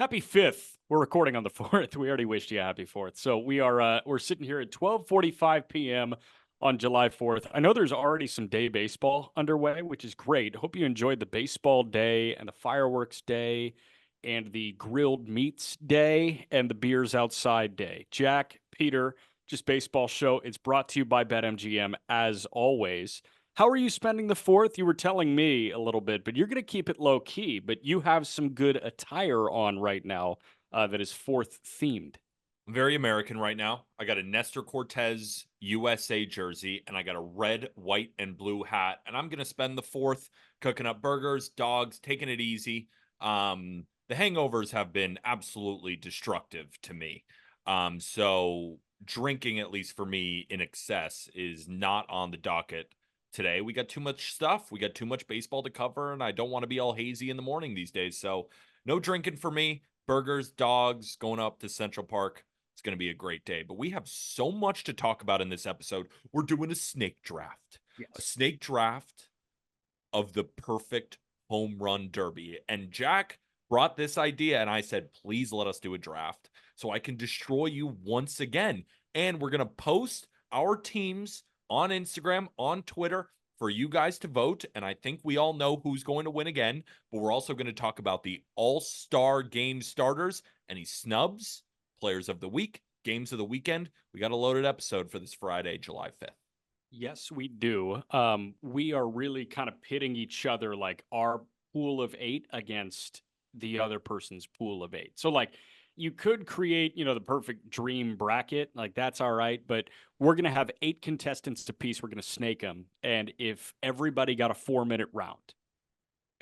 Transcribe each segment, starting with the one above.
Happy 5th. We're recording on the 4th. We already wished you a happy 4th. So we're sitting here at 12:45 p.m. on July 4th. I know there's already some day baseball underway, which is great. Hope you enjoyed the baseball day and the fireworks day and the grilled meats day and the beers outside day. Jack, Peter, just baseball show. It's brought to you by BetMGM as always. How are you spending the 4th? You were telling me a little bit, but you're going to keep it low key. But you have some good attire on right now that is 4th themed. I'm very American right now. I got a Nestor Cortez USA jersey and I got a red, white, and blue hat. And I'm going to spend the 4th cooking up burgers, dogs, taking it easy. The hangovers have been absolutely destructive to me. So drinking, at least for me, in excess is not on the docket today. We got too much stuff. We got too much baseball to cover, and I don't want to be all hazy in the morning these days. So no drinking for me. Burgers, dogs, going up to Central Park. It's going to be a great day. But we have so much to talk about in this episode. We're doing a snake draft. A Yes. snake draft of the perfect home run derby. And Jack brought this idea, and I said, please let us do a draft so I can destroy you once again. And we're going to post our teams on Instagram, on Twitter, for you guys to vote. And I think we all know who's going to win again. But we're also going to talk about the All-Star Game starters, any snubs, players of the week, games of the weekend. We got a loaded episode for this Friday, July 5th. Yes, we do. We are really kind of pitting each other, like our pool of 8 against the other person's pool of 8. So, like, you could create, the perfect dream bracket. Like, that's all right. But we're going to have 8 contestants apiece. We're going to snake them. And if everybody got a 4-minute round,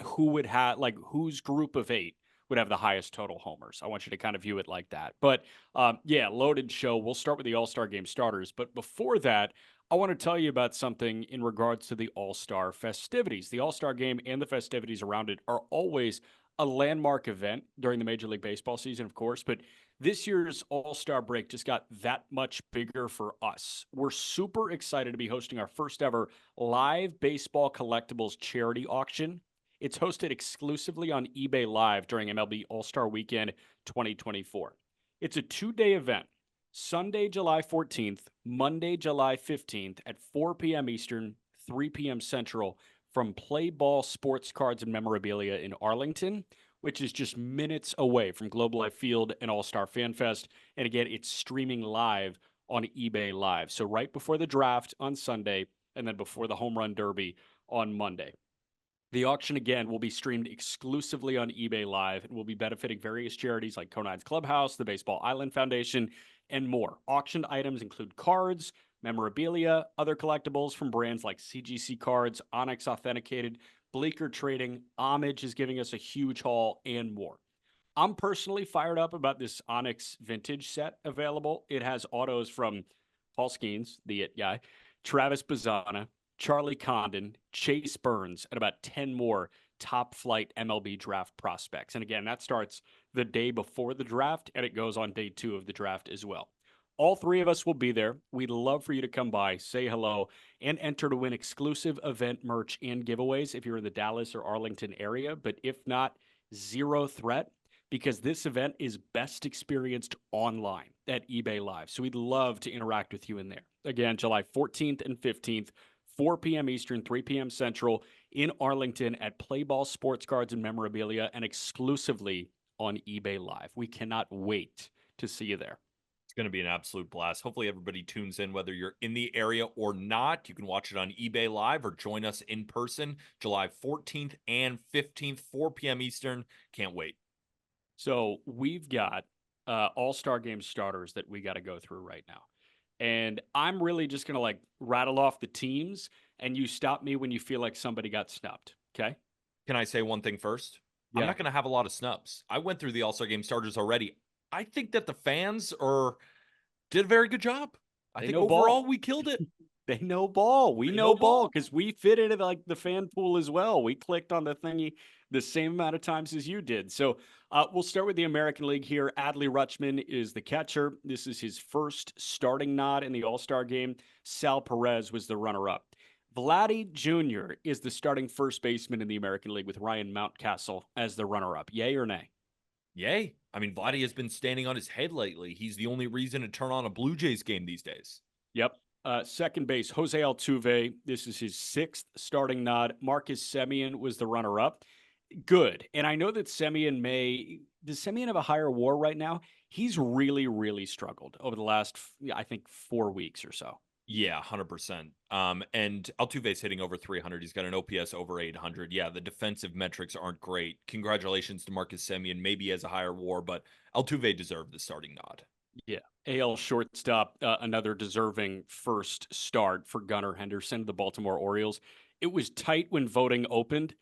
who would have, like, whose group of 8 would have the highest total homers? I want you to kind of view it like that. But yeah, loaded show. We'll start with the All-Star Game starters. But before that, I want to tell you about something in regards to the All-Star festivities. The All-Star Game and the festivities around it are always a landmark event during the Major League Baseball season, of course, but this year's All-Star break just got that much bigger for us. We're super excited to be hosting our first ever live baseball collectibles charity auction. It's hosted exclusively on eBay Live during MLB All-Star Weekend 2024. It's a 2-day event. Sunday, July 14th, Monday, July 15th at 4 p.m. Eastern, 3 p.m. Central from Play Ball Sports Cards and Memorabilia in Arlington, which is just minutes away from Globe Life Field and All-Star Fan Fest. And again, it's streaming live on eBay Live. So right before the draft on Sunday and then before the Home Run Derby on Monday. The auction, again, will be streamed exclusively on eBay Live and will be benefiting various charities like Conard's Clubhouse, the Baseball Island Foundation, and more. Auctioned items include cards, memorabilia, other collectibles from brands like CGC Cards, Onyx Authenticated, Bleecker Trading, Homage is giving us a huge haul, and more. I'm personally fired up about this Onyx vintage set available. It has autos from Paul Skeens, the It guy, Travis Bazzana, Charlie Condon, Chase Burns, and about 10 more top flight MLB draft prospects. And again, that starts the day before the draft and it goes on day 2 of the draft as well. All 3 of us will be there. We'd love for you to come by, say hello, and enter to win exclusive event merch and giveaways if you're in the Dallas or Arlington area. But if not, zero threat because this event is best experienced online at eBay Live. So we'd love to interact with you in there. Again, July 14th and 15th, 4 p.m. Eastern, 3 p.m. Central in Arlington at Play Ball Sports Cards and Memorabilia and exclusively on eBay Live. We cannot wait to see you there. It's going to be an absolute blast. Hopefully everybody tunes in, whether you're in the area or not. You can watch it on eBay Live or join us in person July 14th and 15th, 4 p.m. Eastern. Can't wait. So we've got All-Star Game starters that we got to go through right now. And I'm really just going to like rattle off the teams and you stop me when you feel like somebody got snubbed. Okay. Can I say one thing first? I'm Yeah. not going to have a lot of snubs. I went through the All-Star Game starters already. I think that the fans did a very good job. I They think know overall ball. we killed it. They know ball. We They know know ball ball. because we fit into like the fan pool as well. We clicked on the thingy the same amount of times as you did. So we'll start with the American League here. Adley Rutschman is the catcher. This is his first starting nod in the All-Star game. Sal Perez was the runner-up. Vladdy Jr. is the starting first baseman in the American League with Ryan Mountcastle as the runner-up. Yay or nay? Yay. I mean, Vladdy has been standing on his head lately. He's the only reason to turn on a Blue Jays game these days. Yep. Second base, Jose Altuve. This is his sixth starting nod. Marcus Semien was the runner up. Good. And I know that does Semien have a higher WAR right now? He's really, really struggled over the last, I think, 4 weeks or so. Yeah, 100%. And Altuve's hitting over 300. He's got an OPS over 800. Yeah, the defensive metrics aren't great. Congratulations to Marcus Semien. Maybe he has a higher WAR, but Altuve deserved the starting nod. Yeah. AL shortstop, another deserving first start for Gunnar Henderson, the Baltimore Orioles. It was tight when voting opened.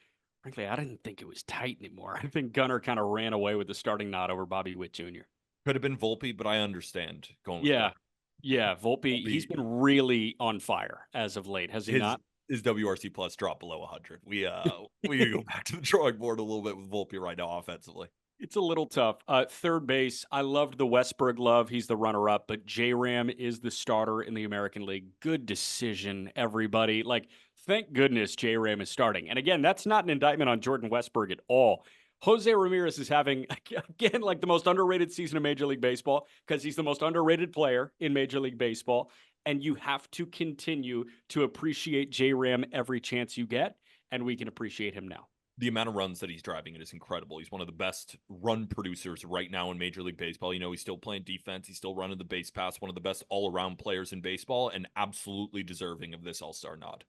Frankly, I didn't think it was tight anymore. I think Gunnar kind of ran away with the starting nod over Bobby Witt Jr. Could have been Volpe, but I understand going with Yeah. Gunnar. Yeah. Volpe, he's been really on fire as of late, has he not? His WRC plus dropped below 100. We go back to the drawing board a little bit with Volpe right now offensively. It's a little tough. Third base, I loved the Westberg love. He's the runner up, but J-Ram is the starter in the American League. Good decision, everybody. Like, thank goodness J-Ram is starting. And again, that's not an indictment on Jordan Westberg at all. Jose Ramirez is having, again, like the most underrated season of Major League Baseball because he's the most underrated player in Major League Baseball. And you have to continue to appreciate J-Ram every chance you get, and we can appreciate him now. The amount of runs that he's driving it is incredible. He's one of the best run producers right now in Major League Baseball. You know, he's still playing defense. He's still running the base pass, one of the best all-around players in baseball, and absolutely deserving of this all-star nod.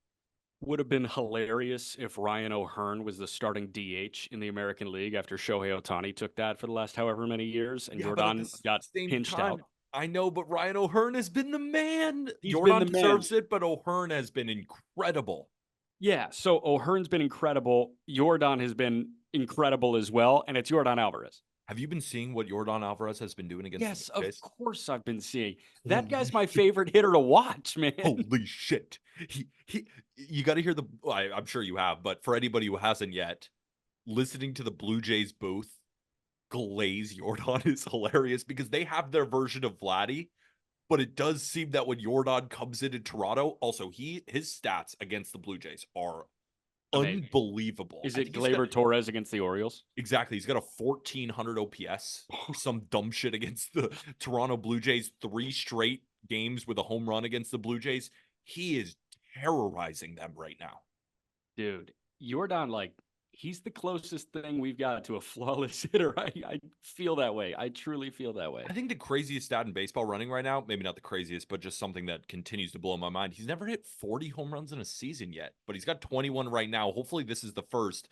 Would have been hilarious if Ryan O'Hearn was the starting DH in the American League after Shohei Ohtani took that for the last however many years, and Jordan got pinched out. I know, but Ryan O'Hearn has been the man. Jordan deserves it, but O'Hearn has been incredible. Yeah, so O'Hearn's been incredible. Jordan has been incredible as well, and it's Jordan Alvarez. Have you been seeing what Jordan Alvarez has been doing against? Yes, of course I've been seeing. That guy's my favorite hitter to watch, man. Holy shit. You got to hear I'm sure you have, but for anybody who hasn't yet, listening to the Blue Jays booth glaze Jordan is hilarious because they have their version of Vladdy. But it does seem that when Jordan comes into Toronto, also his stats against the Blue Jays are unbelievable. Is it Gleyber Torres against the Orioles? Exactly. He's got a 1,400 OPS. Some dumb shit against the Toronto Blue Jays. 3 straight games with a home run against the Blue Jays. He is terrorizing them right now. Dude, Jordan, he's the closest thing we've got to a flawless hitter. I feel that way. I truly feel that way. I think the craziest stat in baseball running right now, maybe not the craziest, but just something that continues to blow my mind. He's never hit 40 home runs in a season yet, but he's got 21 right now. Hopefully this is the first.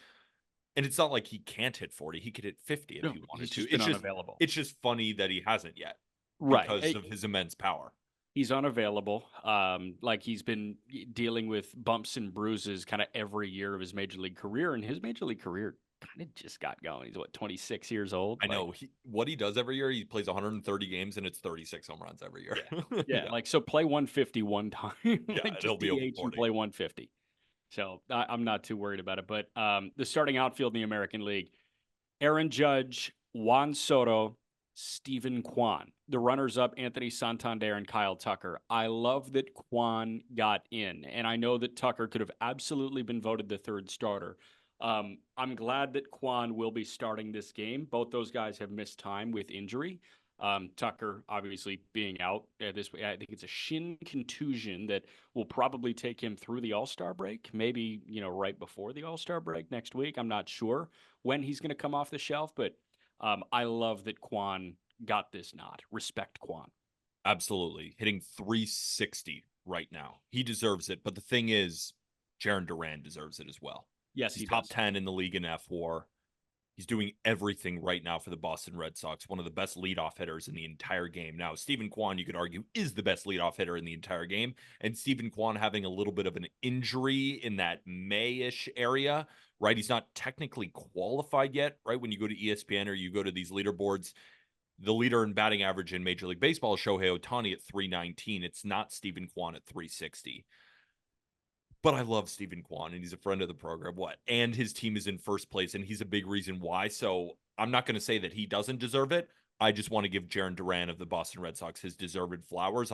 And it's not like he can't hit 40. He could hit 50 if he wanted to. It's just funny that he hasn't yet. Right. Because of his immense power. He's unavailable. He's been dealing with bumps and bruises kind of every year of his major league career, and his major league career kind of just got going. He's 26 years old. I know what he does every year. He plays 130 games, and it's 36 home runs every year. Yeah. So play 150 one time. It'll be over 40. And play 150. So I'm not too worried about it. But the starting outfield in the American League: Aaron Judge, Juan Soto, Stephen Kwan. The runners-up, Anthony Santander and Kyle Tucker. I love that Kwan got in, and I know that Tucker could have absolutely been voted the third starter. I'm glad that Kwan will be starting this game. Both those guys have missed time with injury. Tucker obviously being out this way. I think it's a shin contusion that will probably take him through the All-Star break, maybe right before the All-Star break next week. I'm not sure when he's going to come off the shelf, but I love that Kwan got this nod. Respect Kwan. Absolutely. Hitting 360 right now. He deserves it. But the thing is, Jarren Duran deserves it as well. Yes, he's top 10 in the league in F4. He's doing everything right now for the Boston Red Sox. One of the best leadoff hitters in the entire game. Now, Stephen Kwan, you could argue, is the best leadoff hitter in the entire game. And Stephen Kwan having a little bit of an injury in that May-ish area, right? He's not technically qualified yet, right? When you go to ESPN or you go to these leaderboards, the leader in batting average in Major League Baseball is Shohei Ohtani at 319. It's not Stephen Kwan at 360. But I love Stephen Kwan, and he's a friend of the program. And his team is in first place, and he's a big reason why. So I'm not going to say that he doesn't deserve it. I just want to give Jarren Duran of the Boston Red Sox his deserved flowers.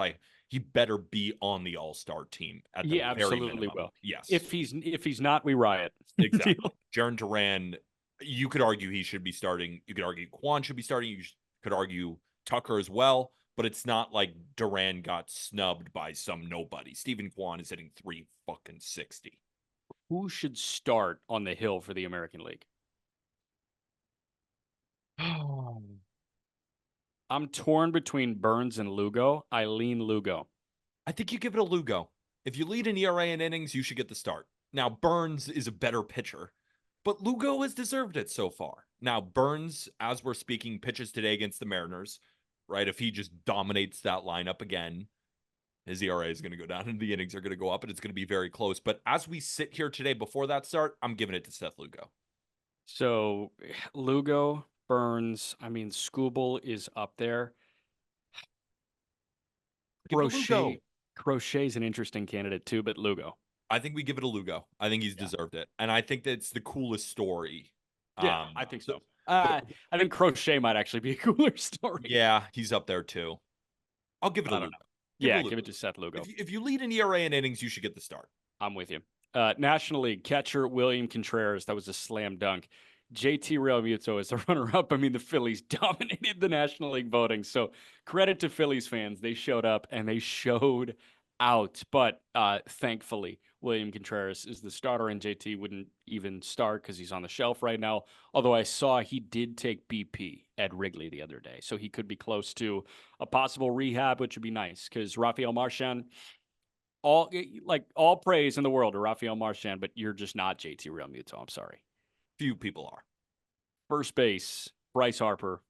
He better be on the All-Star team at the very minimum. Will. Yes. If he's not, we riot. Exactly. Jarren Duran, You could argue he should be starting. You could argue Quan should be starting. Could argue Tucker as well. But it's not like Duran got snubbed by some nobody. Stephen Kwan is hitting 3 fucking 60. Who should start on the hill for the American League? I'm torn between Burns and Lugo. I lean Lugo. I think you give it a Lugo. If you lead an ERA in innings, you should get the start. Now, Burns is a better pitcher, but Lugo has deserved it so far. Now, Burns, as we're speaking, pitches today against the Mariners, right? If he just dominates that lineup again, his ERA is going to go down and the innings are going to go up and it's going to be very close. But as we sit here today before that start, I'm giving it to Seth Lugo. So Lugo, Burns, I mean, Skubal is up there. Give it a Lugo. Crochet is an interesting candidate too, but Lugo. I think we give it a Lugo. I think he's deserved it. And I think that's the coolest story. Yeah, I think so. I think Crochet might actually be a cooler story. Yeah, he's up there too. I'll give it a Lugo. Give it to Seth Lugo. If you lead an ERA in innings, you should get the start. I'm with you. National League catcher William Contreras. That was a slam dunk. JT Realmuto is the runner-up. I mean, the Phillies dominated the National League voting. So credit to Phillies fans. They showed up and they showed out. But thankfully, William Contreras is the starter, and JT wouldn't even start because he's on the shelf right now. Although I saw he did take BP at Wrigley the other day. So he could be close to a possible rehab, which would be nice because Rafael Marchand, all praise in the world to Rafael Marchand, but you're just not JT Realmuto. I'm sorry. Few people are. First base, Bryce Harper,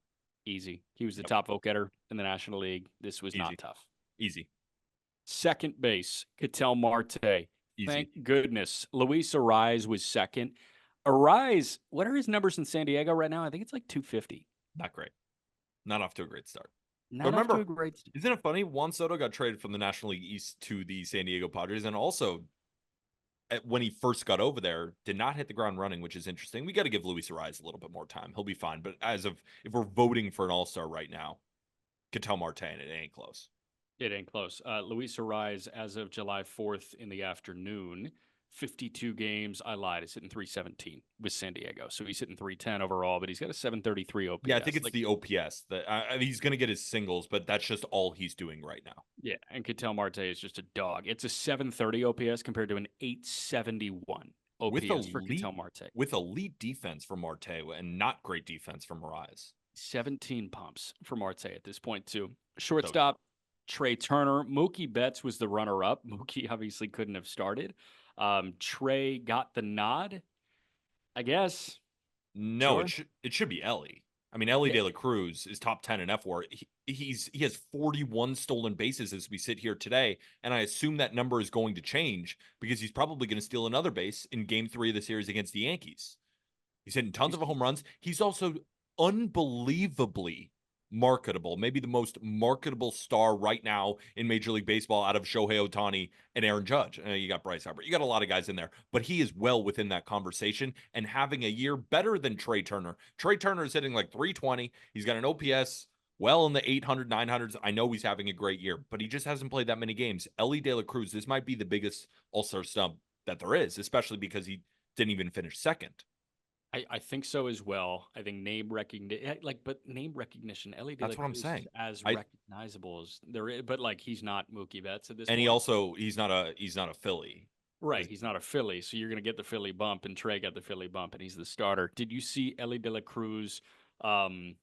easy. He was the top vote getter in the National League. This was not tough. Easy. Second base, Ketel Marte. Easy. Thank goodness. Luis Arraez was second. Arraez, what are his numbers in San Diego right now? I think it's like 250. Not great. Not off to a great start. Remember, isn't it funny? Juan Soto got traded from the National League East to the San Diego Padres, and also when he first got over there, did not hit the ground running, which is interesting. We got to give Luis Arraez a little bit more time. He'll be fine. But if we're voting for an all-star right now, Ketel Marte, and it ain't close. It ain't close. Luis Arraez, as of July 4th in the afternoon, 52 games. I lied. He's hitting 317 with San Diego. So he's hitting 310 overall, but he's got a 733 OPS. Yeah, I think it's the OPS. He's going to get his singles, but that's just all he's doing right now. Yeah, and Ketel Marte is just a dog. It's a 730 OPS compared to an 871 OPS for Ketel Marte. With elite defense from Marte and not great defense from Arraez. 17 pumps for Marte at this point, too. Shortstop, Trey Turner. Mookie Betts was the runner-up. Mookie obviously couldn't have started. Trey got the nod, I guess. No, sure. it should be Ellie. I mean, Ellie De La Cruz is top 10 in F4. He has 41 stolen bases as we sit here today, and I assume that number is going to change because he's probably going to steal another base in Game 3 of the series against the Yankees. He's hitting tons of home runs. He's also unbelievably marketable, maybe the most marketable star right now in Major League Baseball out of Shohei Ohtani and Aaron Judge. You got Bryce Harper. You got a lot of guys in there, but he is well within that conversation and having a year better than Trey Turner. Trey Turner is hitting like 320. He's got an OPS well in the 800, 900s. I know he's having a great year, but he just hasn't played that many games. Ellie De La Cruz, this might be the biggest all-star snub that there is, especially because he didn't even finish second. I think so as well. I think name recognition, but name recognition. Ellie De La Cruz, what I'm saying. As recognizable as there is, but like he's not Mookie Betts at this. And point. he's not a Philly. Right, he's not a Philly, so you're gonna get the Philly bump, and Trey got the Philly bump, and he's the starter. Did you see Ellie De La Cruz, kind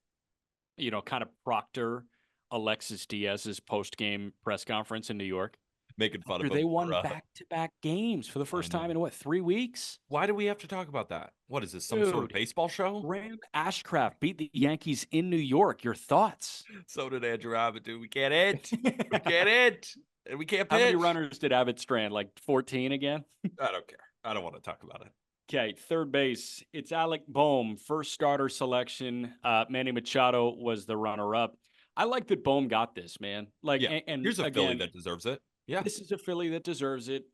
of proctor Alexis Diaz's post game press conference in New York? Making fun of him. They won back-to-back games for the first time in 3 weeks? Why do we have to talk about that? What is this, some sort of baseball show? Graham Ashcraft beat the Yankees in New York. Your thoughts? So did Andrew Abbott, dude. We can't hit. We can't hit. And we can't pitch. How many runners did Abbott strand? Like 14 again? I don't care. I don't want to talk about it. Okay, third base. It's Alec Bohm, first starter selection. Manny Machado was the runner-up. I like that Bohm got this, man. And here's a Philly that deserves it. Yeah. This is a Philly that deserves it.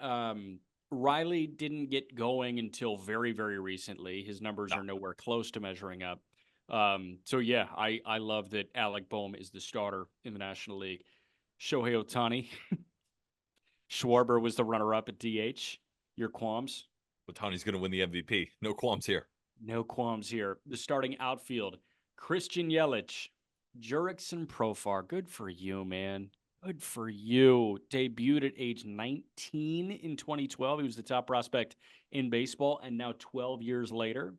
Riley didn't get going until very, very recently. His numbers are nowhere close to measuring up. I love that Alec Bohm is the starter in the National League. Shohei Ohtani. Schwarber was the runner-up at DH. Your qualms? Ohtani's going to win the MVP. No qualms here. No qualms here. The starting outfield, Christian Yelich, Jurickson Profar. Good for you, man. Good for you. Debuted at age 19 in 2012. He was the top prospect in baseball, and now 12 years later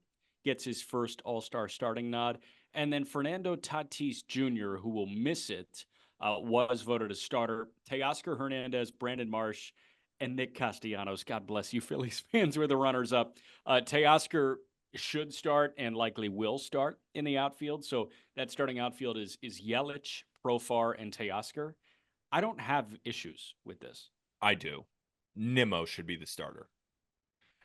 gets his first All-Star starting nod. And then Fernando Tatis Jr., who will miss it, was voted a starter. Teoscar Hernandez, Brandon Marsh, and Nick Castellanos. God bless you, Phillies fans, were the runners up. Teoscar should start and likely will start in the outfield. So that starting outfield is Yelich, Profar, and Teoscar. I don't have issues with this. I do. Nimmo should be the starter.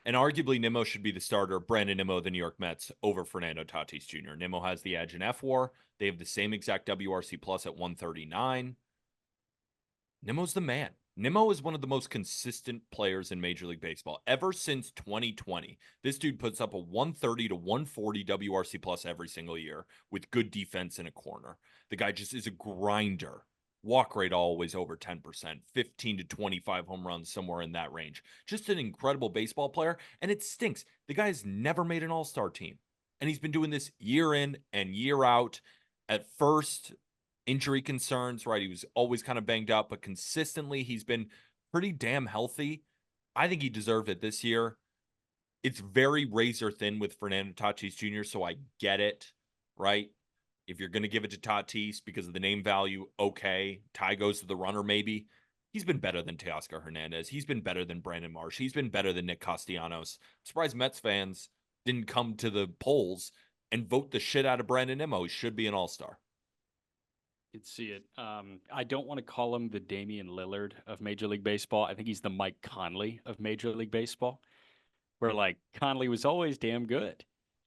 And arguably, Nimmo should be the starter, Brandon Nimmo, the New York Mets, over Fernando Tatis Jr. Nimmo has the edge in F-WAR. They have the same exact WRC plus at 139. Nimmo's the man. Nimmo is one of the most consistent players in Major League Baseball. Ever since 2020, this dude puts up a 130 to 140 WRC plus every single year with good defense in a corner. The guy just is a grinder. Walk rate always over 10%, 15 to 25 home runs, somewhere in that range. Just an incredible baseball player. And it stinks. The guy has never made an all-star team. And he's been doing this year in and year out. At first, injury concerns, right? He was always kind of banged up, but consistently he's been pretty damn healthy. I think he deserved it this year. It's very razor thin with Fernando Tatis Jr., so I get it, right? If you're going to give it to Tatis because of the name value, okay. Ty goes to the runner, maybe. He's been better than Teoscar Hernandez. He's been better than Brandon Marsh. He's been better than Nick Castellanos. I'm surprised Mets fans didn't come to the polls and vote the shit out of Brandon Nimmo. He should be an all-star. Could see it. I don't want to call him the Damian Lillard of Major League Baseball. I think he's the Mike Conley of Major League Baseball, where like Conley was always damn good.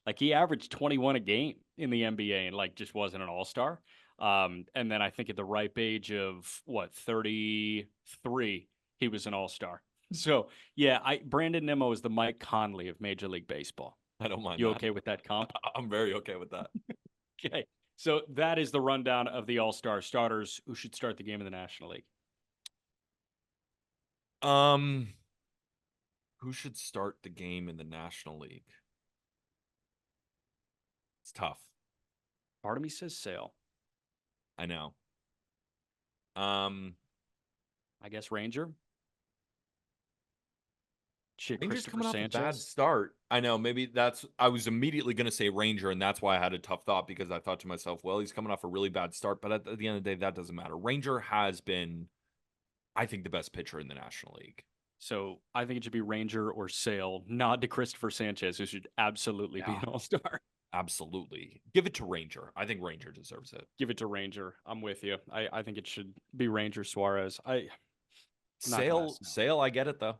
Like he averaged 21 a game in the NBA and like just wasn't an all-star. And then I think at the ripe age of what, 33, he was an all-star. So yeah, Brandon Nimmo is the Mike Conley of Major League Baseball. I don't mind You that. okay with that comp? I'm very okay with that. Okay. So that is the rundown of the All-Star starters who should start the game in the National League. Um, who should start the game in the National League? It's tough. Part of me says Sale. I know. Um, I guess Ranger. Shit, Ranger's Christopher coming off a bad Sanchez. start. I know. Maybe that's. I was immediately going to say Ranger, and that's why I had a tough thought because I thought to myself, well, he's coming off a really bad start. But at the end of the day, that doesn't matter. Ranger has been, I think, the best pitcher in the National League. So I think it should be Ranger or Sale. Nod to Christopher Sanchez, who should absolutely be Yeah. an All-Star. Absolutely. Give it to Ranger. I think Ranger deserves it. Give it to Ranger. I'm with you. I think it should be Ranger Suarez. Sale, I get it though.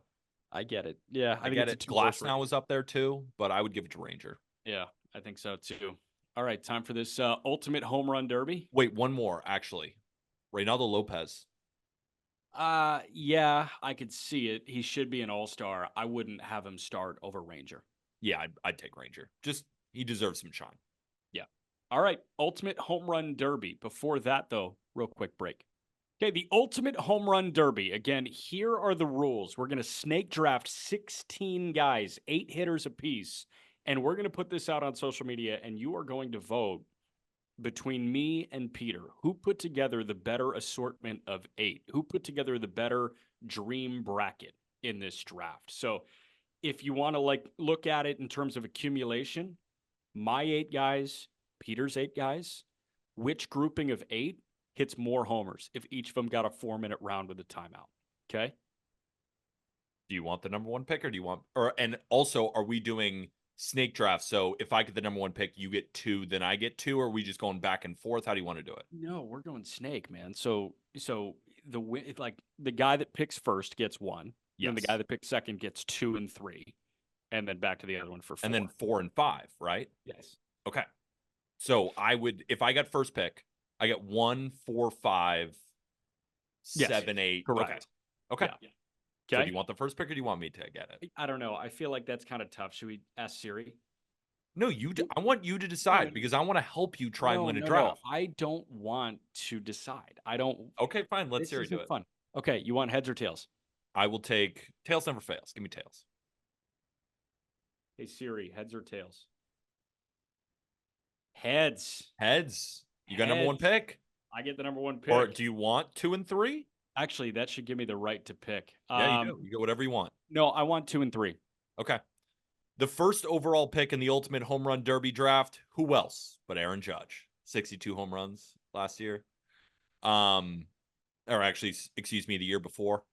I get it. Yeah, I think get it's it. a Glass two-horse now race. is up there too, but I would give it to Ranger. Yeah, I think so too. All right, time for this ultimate home run derby. Wait, one more actually. Reynaldo Lopez. Yeah, I could see it. He should be an all-star. I wouldn't have him start over Ranger. Yeah, I'd take Ranger. Just he deserves some shine. Yeah. All right, ultimate home run derby. Before that, though, real quick break. Okay, the ultimate home run derby. Again, here are the rules. We're going to snake draft 16 guys, 8 hitters apiece, and we're going to put this out on social media, and you are going to vote between me and Peter. Who put together the better assortment of 8? Who put together the better dream bracket in this draft? So if you want to like look at it in terms of accumulation, my 8 guys, Peter's 8 guys, which grouping of 8 hits more homers if each of them got a 4-minute round with a timeout? Okay. Do you want the number 1 pick or do you want and also are we doing snake draft? So if I get the number 1 pick, you get 2, then I get 2, or are we just going back and forth? How do you want to do it? No, we're going snake, man. So the guy that picks first gets 1. Yes. Then the guy that picks second gets 2 and 3. And then back to the other one for 4. And then 4 and 5, right? Yes. Okay. So I would, if I got first pick, I get 1, 4, 5, Yes, 7, 8. correct. Okay. Yeah. So Okay. do you want the first pick or do you want me to get it? I don't know. I feel like that's kind of tough. Should we ask Siri? No, I want you to decide no. because I want to help you try and win a No. draft. I don't want to decide. I don't. Okay, fine. Let This Siri do isn't it. fun. Okay, you want heads or tails? I will take tails never fails. Give me tails. Hey Siri, heads or tails? Heads. Heads. You got number one Heads. pick? I get the number one Or pick. do you want 2 and 3? Actually, that should give me the right to pick. Yeah, you do. You get whatever you want. No, I want 2 and 3. Okay. The first overall pick in the Ultimate Home Run Derby draft, who else but Aaron Judge? 62 home runs last year. Or actually, excuse me, the year before.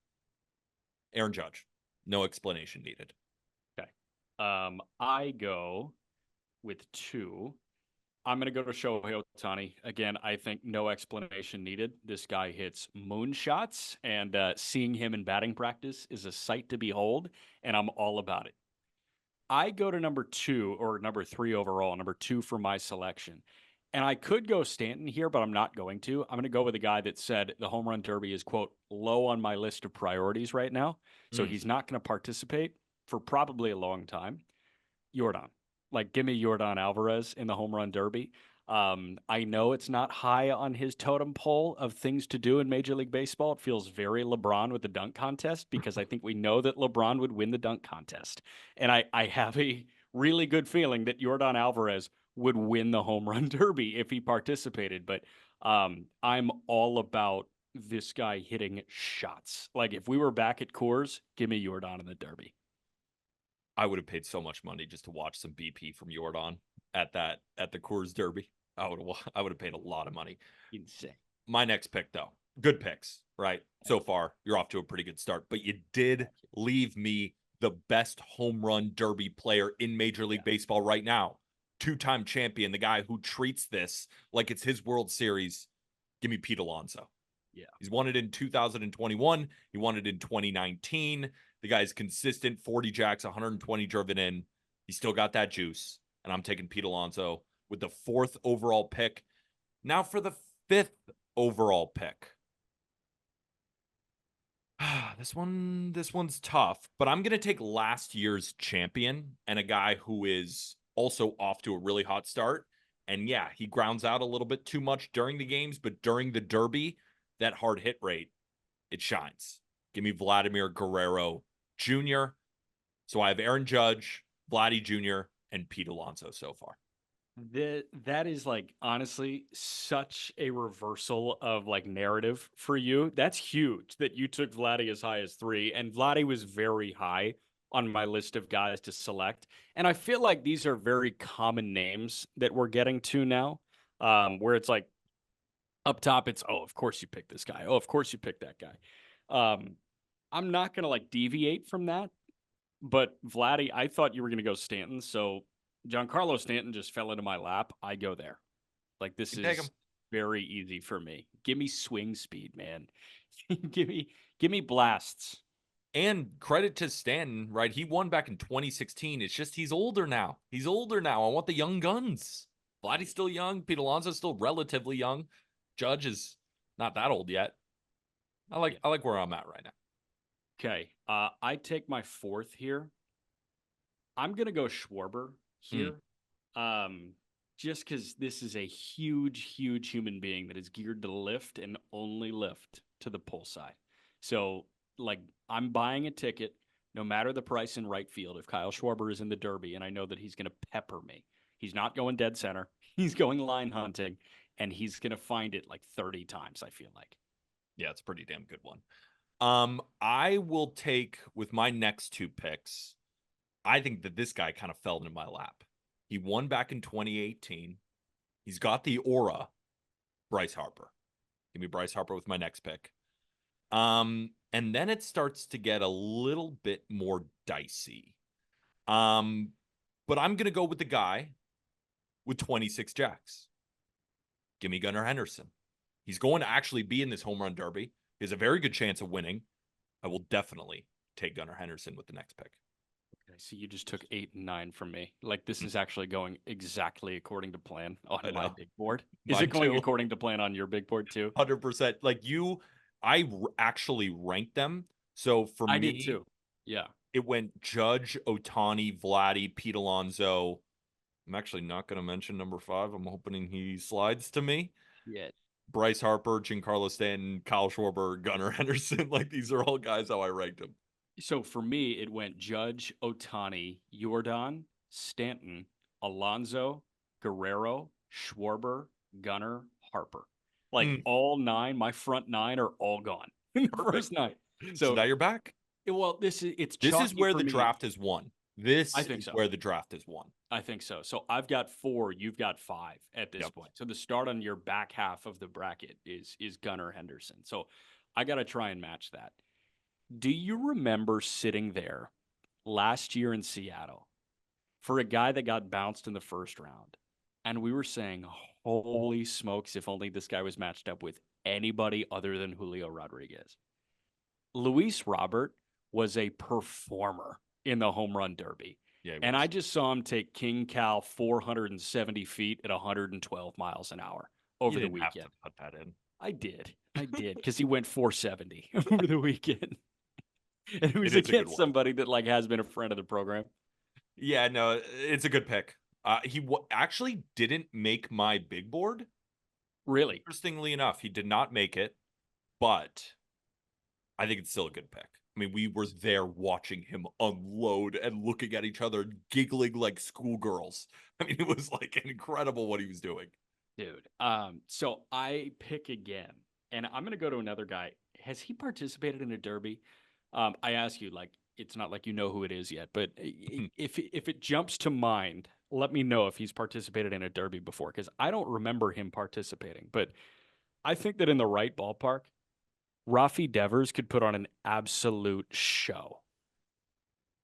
Aaron Judge. No explanation needed. Okay. I go with 2. I'm going to go to Shohei Ohtani. Again, I think no explanation needed. This guy hits moonshots, and seeing him in batting practice is a sight to behold, and I'm all about it. I go to number 2 or number 3 overall, number 2 for my selection. And I could go Stanton here, but I'm not going to. I'm going to go with a guy that said the home run derby is, quote, low on my list of priorities right now. So he's not going to participate for probably a long time. Jordan. Like, give me Jordan Alvarez in the home run derby. I know it's not high on his totem pole of things to do in Major League Baseball. It feels very LeBron with the dunk contest because I think we know that LeBron would win the dunk contest. And I have a really good feeling that Jordan Alvarez would win the home run derby if he participated. But I'm all about this guy hitting shots. Like, if we were back at Coors, give me Jordan in the derby. I would have paid so much money just to watch some BP from Jordan at the Coors Derby. I would have paid a lot of money. Insane. My next pick, though, good picks, right? So far, you're off to a pretty good start, but you did leave me the best home run derby player in Major League Baseball right now. 2-time champion, the guy who treats this like it's his World Series. Give me Pete Alonso. Yeah. He's won it in 2021. He won it in 2019. The guy's consistent, 40 jacks, 120 driven in. He's still got that juice. And I'm taking Pete Alonso with the 4th overall pick. Now for the 5th overall pick. This one's tough, but I'm going to take last year's champion and a guy who is also off to a really hot start. And yeah, he grounds out a little bit too much during the games, but during the Derby, that hard hit rate, it shines. Give me Vladimir Guerrero Jr. So I have Aaron Judge, Vladdy Jr., and Pete Alonso so far. That is, like, honestly such a reversal of like narrative for you. That's huge that you took Vladdy as high as 3, and Vladdy was very high on my list of guys to select. And I feel like these are very common names that we're getting to now, where it's like up top, it's, oh, of course you picked this guy. Oh, of course you picked that guy. I'm not gonna like deviate from that, but Vladdy, I thought you were gonna go Stanton, so Giancarlo Stanton just fell into my lap. I go there. Like, this is very easy for me. Give me swing speed, man. give me blasts. And credit to Stanton, right? He won back in 2016. It's just he's older now. He's older now. I want the young guns. Vladdy's still young. Pete Alonso's still relatively young. Judge is not that old yet. I like where I'm at right now. Okay. I take my 4th here. I'm gonna go Schwarber here. Just because this is a huge, huge human being that is geared to lift and only lift to the pull side. So, like, I'm buying a ticket no matter the price in right field if Kyle Schwarber is in the Derby, and I know that he's going to pepper me. He's not going dead center. He's going line hunting, and he's going to find it like 30 times, I feel like. Yeah, it's a pretty damn good one. I will take, with my next 2 picks, I think that this guy kind of fell into my lap. He won back in 2018. He's got the aura. Bryce Harper. Give me Bryce Harper with my next pick. And then it starts to get a little bit more dicey. But I'm going to go with the guy with 26 jacks. Give me Gunnar Henderson. He's going to actually be in this home run derby. He has a very good chance of winning. I will definitely take Gunnar Henderson with the next pick. Okay, so you just took 8 and 9 from me. Like, this is actually going exactly according to plan on my big board. Is it going according to plan on your big board too? 100%. Like, I actually ranked them. So for me, I did too. Yeah. It went Judge, Ohtani, Vladdy, Pete Alonso. I'm actually not going to mention number 5. I'm hoping he slides to me. Yeah. Bryce Harper, Giancarlo Stanton, Kyle Schwarber, Gunnar Henderson. Like, these are all guys how I ranked them. So for me, it went Judge, Ohtani, Jordan, Stanton, Alonso, Guerrero, Schwarber, Gunner, Harper. Like Mm, all 9, my front 9 are all gone in the perfect. first night. So So, now you're back. well, it's This is chalky where for the me. draft is won. I This think is so. where the draft is won. I think so. So I've got 4, you've got 5 at this Yep. point. So the start on your back half of the bracket is Gunnar Henderson. So I got to try and match that. Do you remember sitting there last year in Seattle for a guy that got bounced in the first round? And we were saying, holy smokes, if only this guy was matched up with anybody other than Julio Rodriguez. Luis Robert was a performer in the home run derby. Yeah, he And was. I just saw him take King Cal 470 feet at 112 miles an hour You over the didn't have to weekend. put that in. I did. I did because he went 470 over the weekend. And it It was is a good against one. somebody that like has been a friend of the program. Yeah, no, it's a good pick. He actually didn't make my big board. Really? Interestingly enough, he did not make it, but I think it's still a good pick. I mean, we were there watching him unload and looking at each other, giggling like schoolgirls. I mean, it was like incredible what he was doing. Dude. So I pick again, and I'm gonna go to another guy. Has he participated in a derby? I ask you, like, it's not like you know who it is yet, but if it jumps to mind, let me know if he's participated in a derby before, because I don't remember him participating. But I think that in the right ballpark, Rafi Devers could put on an absolute show.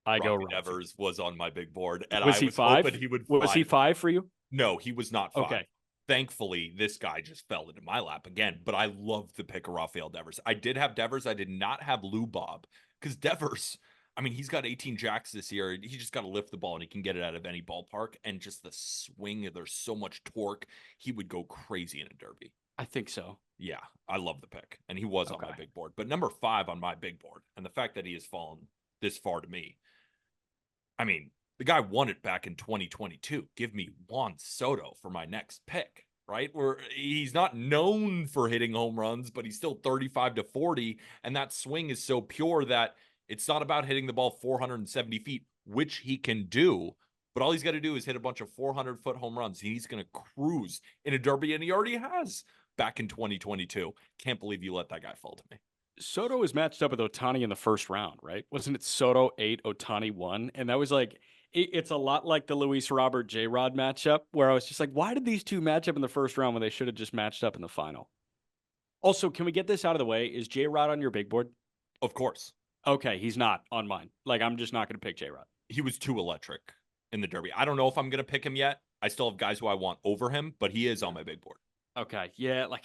I go Robbie Rafi. Nevers was on my big board, and Was I he was hoping 5? he would Was he find. 5 for you? No, he was not 5. Okay. Thankfully, this guy just fell into my lap again, but I love the pick of Rafael Devers. I did have Devers. I did not have Lou Bob because Devers, I mean, he's got 18 jacks this year. He just got to lift the ball and he can get it out of any ballpark. And just the swing, there's so much torque. He would go crazy in a derby. I think so. Yeah, I love the pick. And he was on my Okay. big board. But number 5 on my big board, and the fact that he has fallen this far to me, I mean, the guy won it back in 2022. Give me Juan Soto for my next pick, right? Where he's not known for hitting home runs, but he's still 35 to 40. And that swing is so pure that it's not about hitting the ball 470 feet, which he can do. But all he's got to do is hit a bunch of 400-foot home runs. He's going to cruise in a derby, and he already has back in 2022. Can't believe you let that guy fall to me. Soto was matched up with Otani in the first round, right? Wasn't it Soto 8, Otani 1? And that was like, it's a lot like the Luis Robert J Rod matchup, where I was just like, why did these two match up in the first round when they should have just matched up in the final? Also, can we get this out of the way? Is J Rod on your big board? Of course. Okay, he's not on mine. Like, I'm just not going to pick J Rod. He was too electric in the derby. I don't know if I'm going to pick him yet. I still have guys who I want over him, but he is on my big board. Okay, yeah, like